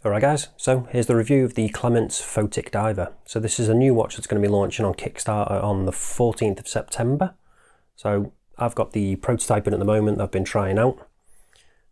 Alright guys, so here's the review of the Clemence Photic Diver. So this is a new watch that's going to be launching on Kickstarter on the 14th of September. So I've got the prototyping at the moment that I've been trying out.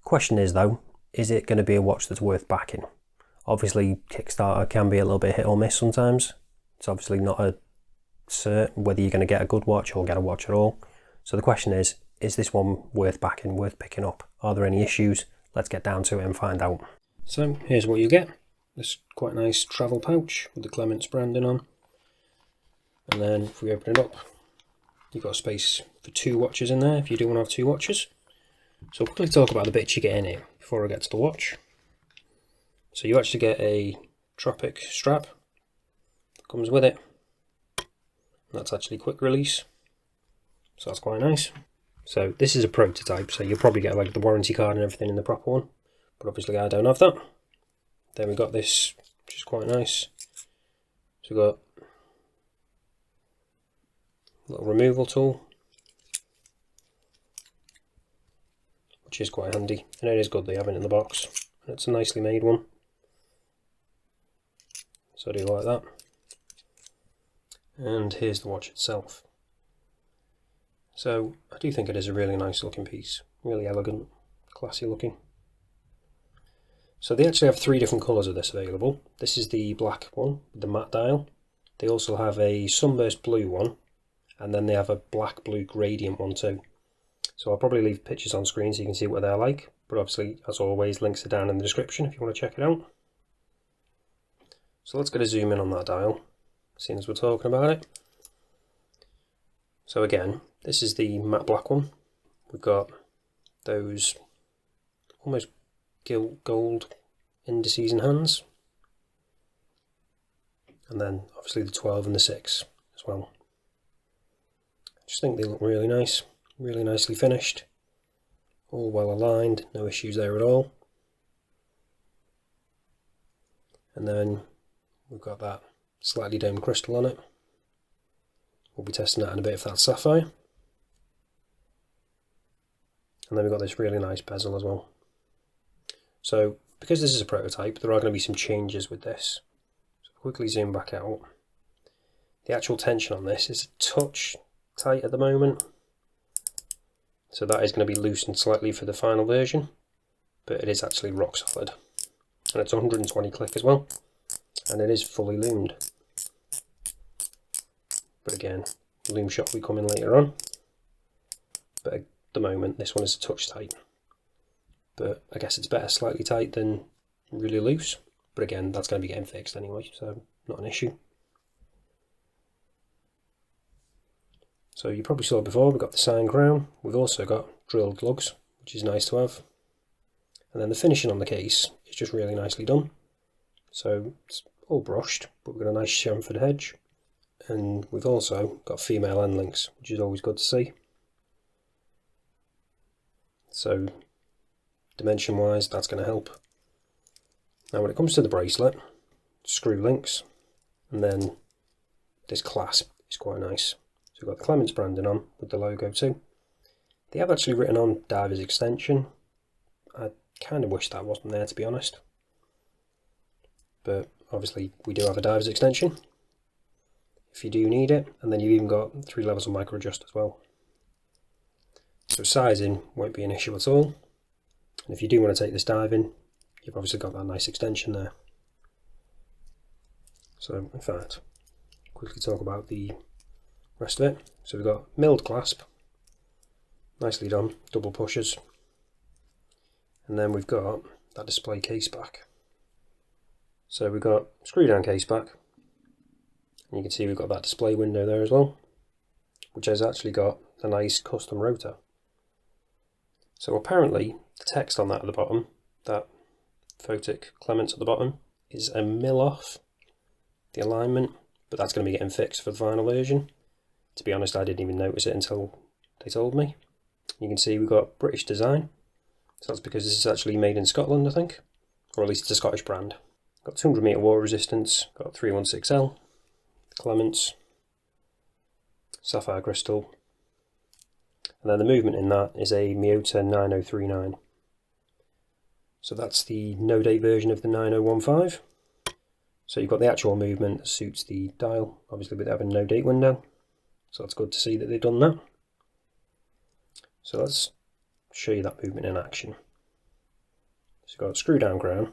Question is though, is it going to be a watch that's worth backing? Obviously Kickstarter can be a little bit hit or miss sometimes. It's obviously not a certain whether you're going to get a good watch or get a watch at all. So the question is this one worth backing, worth picking up? Are there any issues? Let's get down to it and find out. So here's what you get. This quite nice travel pouch with the Clemence branding on. And then if we open it up, you've got space for two watches in there if you do want to have two watches. So I'll quickly talk about the bits you get in it before I get to the watch. So you actually get a Tropic strap that comes with it. That's actually quick release, so that's quite nice. So this is a prototype, so you'll probably get like the warranty card and everything in the proper one, but obviously I don't have that. Then we got this, which is quite nice. So we've got a little removal tool, which is quite handy, and it is good they have it in the box. It's a nicely made one, so I do like that. And here's the watch itself. So I do think it is a really nice looking piece, really elegant, classy looking. So they actually have three different colours of this available. This is the black one with the matte dial. They also have a sunburst blue one, and then they have a black blue gradient one too. So I'll probably leave pictures on screen so you can see what they're like, but obviously as always links are down in the description if you want to check it out. So let's get a zoom in on that dial, seeing as we're talking about it. So again, this is the matte black one. We've got those almost gold indices and hands, and then obviously the 12 and the 6 as well. I just think they look really nice, really nicely finished, all well aligned, no issues there at all. And then we've got that slightly domed crystal on it. We'll be testing that in a bit if that's sapphire. And then we've got this really nice bezel as well. So because this is a prototype, there are going to be some changes with this. So quickly zoom back out. The actual tension on this is a touch tight at the moment. So that is going to be loosened slightly for the final version, but it is actually rock solid. And it's 120 click as well. And it is fully loomed. But again, the loom shot will be coming later on. But at the moment, this one is a touch tight. But I guess it's better slightly tight than really loose. But again, that's going to be getting fixed anyway, so not an issue. So you probably saw before, we've got the sign crown. We've also got drilled lugs, which is nice to have. And then the finishing on the case is just really nicely done. So it's all brushed, but we've got a nice chamfered edge. And we've also got female end links, which is always good to see. So dimension wise, that's going to help. Now when it comes to the bracelet, screw links, and then this clasp is quite nice. So we've got the Clemence branding on with the logo too. They have actually written on Diver's extension. I kind of wish that wasn't there, to be honest. But obviously we do have a Diver's extension if you do need it, and then you've even got 3 levels of micro adjust as well. So sizing won't be an issue at all. And if you do want to take this diving, you've obviously got that nice extension there. So in fact, quickly talk about the rest of it. So we've got milled clasp, nicely done, double pushers. And then we've got that display case back. So we've got screw down case back. And you can see we've got that display window there as well, which has actually got a nice custom rotor. So apparently the text on that at the bottom, that Photic Clemence at the bottom, is a mil off the alignment, but that's going to be getting fixed for the final version. To be honest, I didn't even notice it until they told me. You can see we've got British design, so that's because this is actually made in Scotland, I think, or at least it's a Scottish brand. Got 200 metre water resistance, got 316L, Clemence, sapphire crystal, and then the movement in that is a Miyota 9039. So that's the no date version of the 9015. So you've got the actual movement that suits the dial, obviously with having no date window. So that's good to see that they've done that. So let's show you that movement in action. So you've got a screw down crown,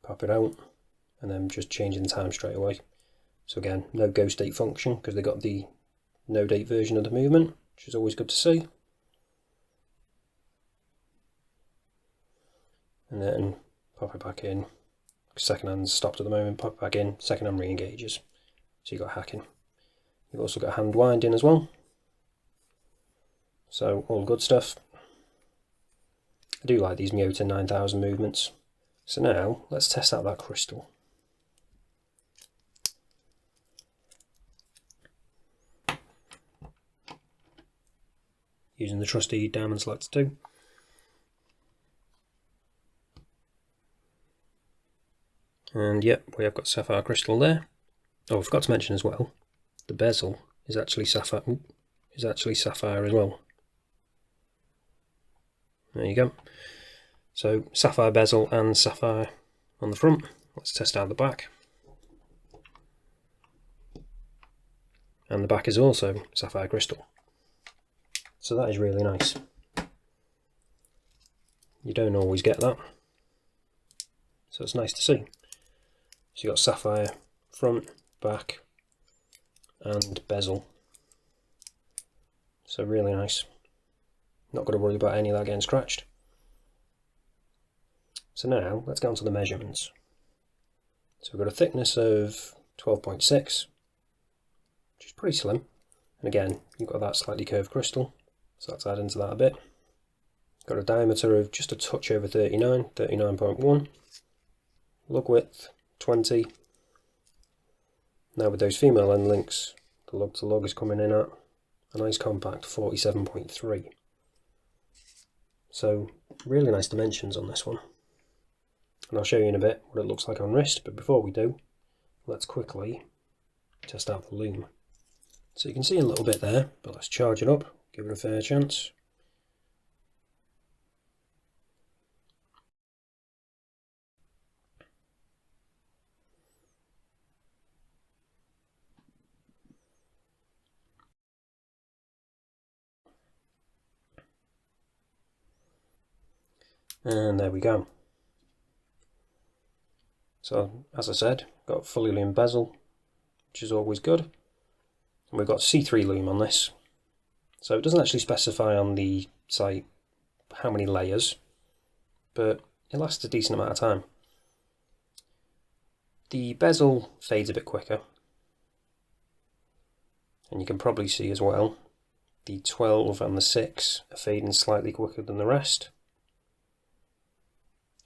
pop it out, and then just changing the time straight away. So again, no ghost date function because they got the no date version of the movement, which is always good to see. And then pop it back in. Second hand's stopped at the moment, pop it back in, second hand re-engages. So you've got hacking. You've also got hand winding as well. So all good stuff. I do like these Miyota 9000 movements. So now let's test out that crystal. Using the trusty diamond selector 2. And yep, we have got sapphire crystal there. Oh, I forgot to mention as well, the bezel is actually sapphire. As well. There you go. So sapphire bezel and sapphire on the front. Let's test out the back. And the back is also sapphire crystal. So that is really nice. You don't always get that. So it's nice to see. So you've got sapphire front, back, and bezel. So really nice. Not got to worry about any of that getting scratched. So now let's get on to the measurements. So we've got a thickness of 12.6, which is pretty slim. And again, you've got that slightly curved crystal, so let's add into that a bit. Got a diameter of just a touch over 39, 39.1. Lug width 20. Now with those female end links, the lug to lug is coming in at a nice compact 47.3. So really nice dimensions on this one. And I'll show you in a bit what it looks like on wrist, but before we do, let's quickly test out the Lume. So you can see a little bit there, but let's charge it up, give it a fair chance. And there we go. So as I said, got fully lume bezel, which is always good. And we've got C3 lume on this. So it doesn't actually specify on the site how many layers, but it lasts a decent amount of time. The bezel fades a bit quicker. And you can probably see as well, the 12 and the 6 are fading slightly quicker than the rest.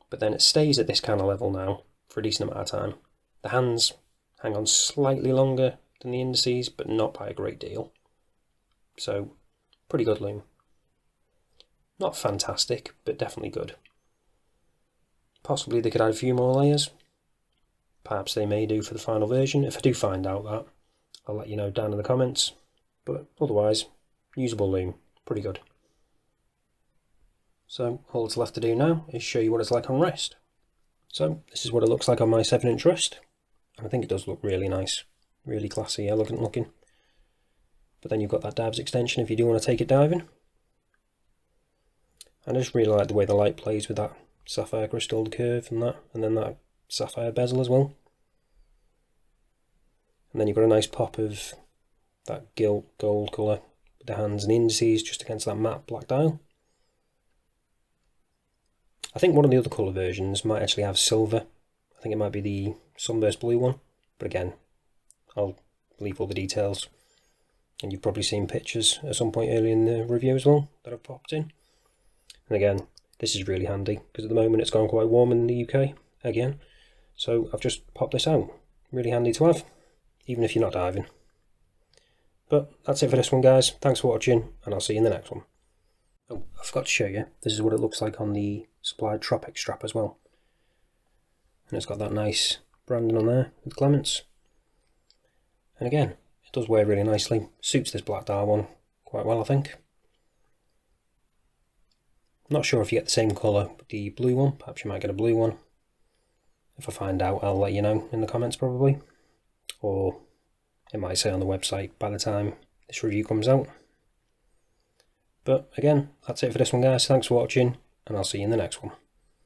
But then it stays at this kind of level now for a decent amount of time. The hands hang on slightly longer than the indices, but not by a great deal. So, pretty good lume. Not fantastic, but definitely good. Possibly they could add a few more layers. Perhaps they may do for the final version. If I do find out that, I'll let you know down in the comments. But otherwise, usable lume. Pretty good. So all that's left to do now is show you what it's like on wrist. So this is what it looks like on my 7-inch wrist. And I think it does look really nice. Really classy, elegant looking. But then you've got that dabs extension if you do want to take it diving. And I just really like the way the light plays with that sapphire crystal curve and that. And then that sapphire bezel as well. And then you've got a nice pop of that gilt gold colour with the hands and the indices just against that matte black dial. I think one of the other colour versions might actually have silver. I think it might be the Sunburst Blue one. But again, I'll leave all the details. And you've probably seen pictures at some point earlier in the review as well that I've popped in. And again, this is really handy because at the moment it's gone quite warm in the UK again. So I've just popped this out. Really handy to have, even if you're not diving. But that's it for this one, guys. Thanks for watching, and I'll see you in the next one. Oh, I forgot to show you. This is what it looks like on the supplied Tropic strap as well. And it's got that nice branding on there with Clemence. And again, it does wear really nicely. Suits this black dial one quite well, I think. Not sure if you get the same colour with the blue one, perhaps you might get a blue one. If I find out, I'll let you know in the comments probably, or it might say on the website by the time this review comes out. But again, that's it for this one guys, thanks for watching, and I'll see you in the next one.